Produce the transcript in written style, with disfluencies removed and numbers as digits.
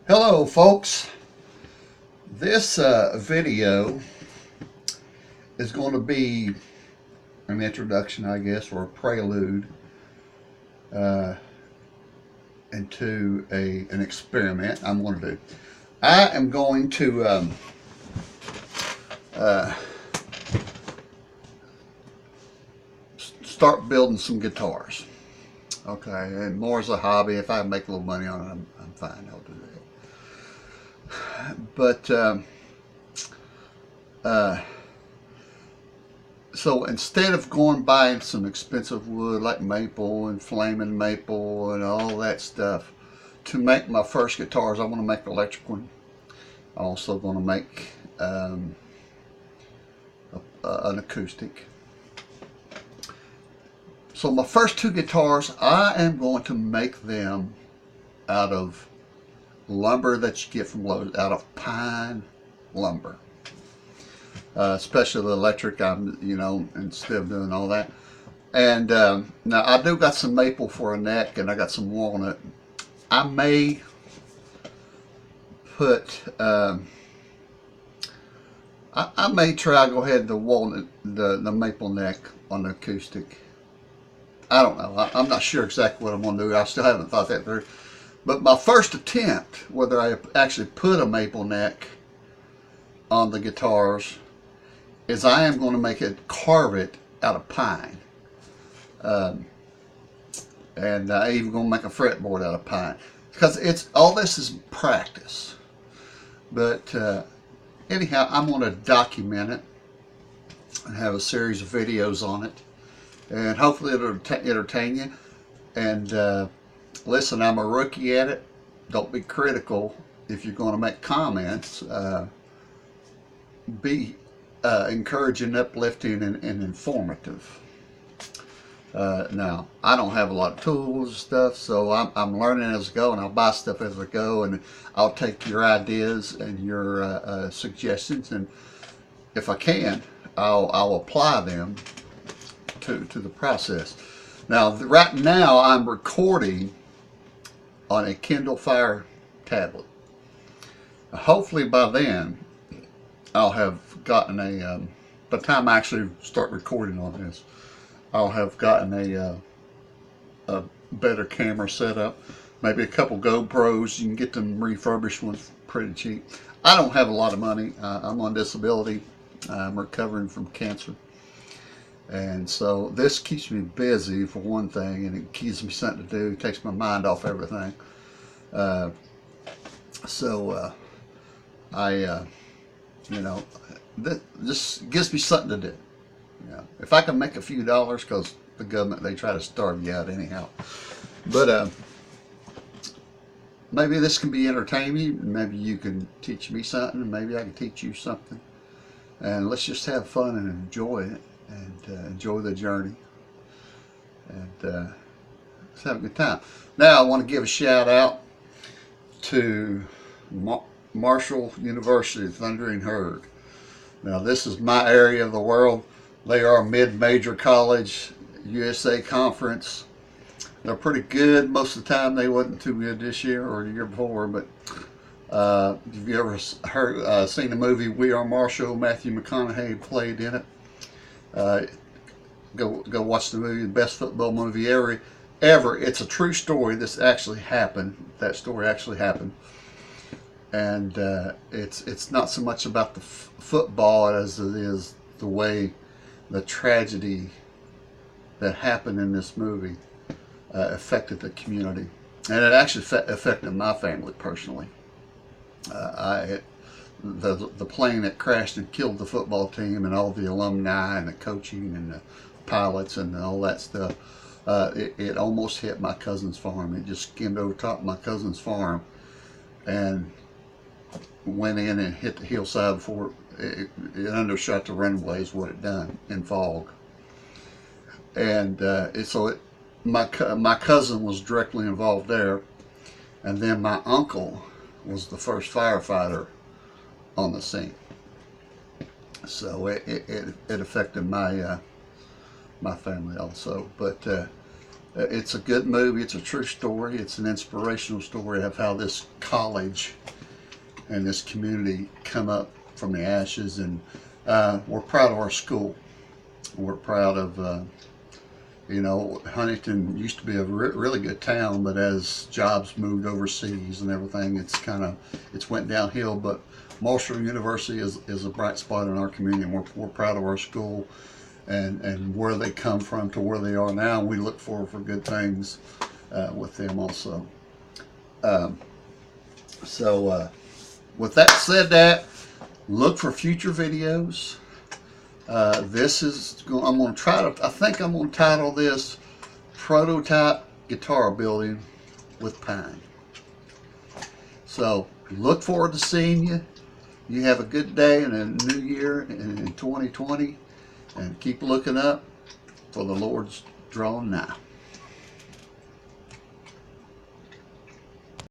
Hello folks, this video is going to be an introduction, I guess, or a prelude into an experiment I'm going to do. I am going to start building some guitars. Okay, and more as a hobby. If I make a little money on it, I'm fine, I'll do that. But so instead of going buying some expensive wood like maple and flaming maple and all that stuff to make my first guitars, I want to make an electric one. I'm also going to make an acoustic. So my first two guitars, I am going to make them out of lumber that you get from Lowe's, out of pine lumber. Especially the electric, instead of doing all that. And now I do got some maple for a neck, and I got some walnut. I may put, I may try to go ahead the walnut, the maple neck on the acoustic. I don't know. I'm not sure exactly what I'm going to do. I still haven't thought that through. But my first attempt, whether I actually put a maple neck on the guitars, is I am going to carve it out of pine. And I even going to make a fretboard out of pine. Because all this is practice. But anyhow, I'm going to document it and have a series of videos on it. And hopefully it'll entertain you. And listen, I'm a rookie at it. Don't be critical. If you're going to make comments, be encouraging, uplifting, and informative. Now, I don't have a lot of tools and stuff, so I'm learning as I go, and I'll buy stuff as I go, and I'll take your ideas and your suggestions, and if I can, I'll apply them to the process. Now, right now, I'm recording on a Kindle Fire tablet. Hopefully by then, I'll have gotten by the time I actually start recording on this, I'll have gotten a better camera set up. Maybe a couple GoPros. You can get them refurbished ones pretty cheap. I don't have a lot of money. I'm on disability. I'm recovering from cancer. And so this keeps me busy for one thing, and it gives me something to do. It takes my mind off everything. That just gives me something to do. If I can make a few dollars, because the government, they try to starve you out anyhow. But maybe this can be entertaining. Maybe you can teach me something, and maybe I can teach you something. And let's just have fun and enjoy it, and enjoy the journey, and let's have a good time. Now I want to give a shout out to Marshall University, Thundering Herd. Now this is my area of the world. They are a mid-major college, USA conference. They're pretty good most of the time. They wasn't too good this year or the year before, but if you ever seen the movie We Are Marshall, Matthew McConaughey played in it. Go watch the movie, the best football movie ever. It's a true story. This actually happened. That story actually happened. And it's not so much about the football as it is the way the tragedy that happened in this movie affected the community, and it actually affected my family personally. The plane that crashed and killed the football team and all the alumni and the coaching and the pilots and all that stuff, it almost hit my cousin's farm. It just skimmed over top of my cousin's farm and went in and hit the hillside before it undershot the runway is what it done in fog. And my cousin was directly involved there, and then my uncle was the first firefighter on the scene. So it affected my family also. But It's a good movie. It's a true story. It's an inspirational story of how this college and this community come up from the ashes. And we're proud of our school. We're proud of, you know, Huntington used to be a really good town, but as jobs moved overseas and everything, it's went downhill. But Marshall University is a bright spot in our community, and we're proud of our school and where they come from to where they are now. We look forward for good things with them also. With that said, look for future videos. This is, I'm going to try to, I think I'm going to title this Proto-Type Guitar Building with Pine. So look forward to seeing you. You have a good day and a new year in 2020, and keep looking up, for the Lord's drawing nigh.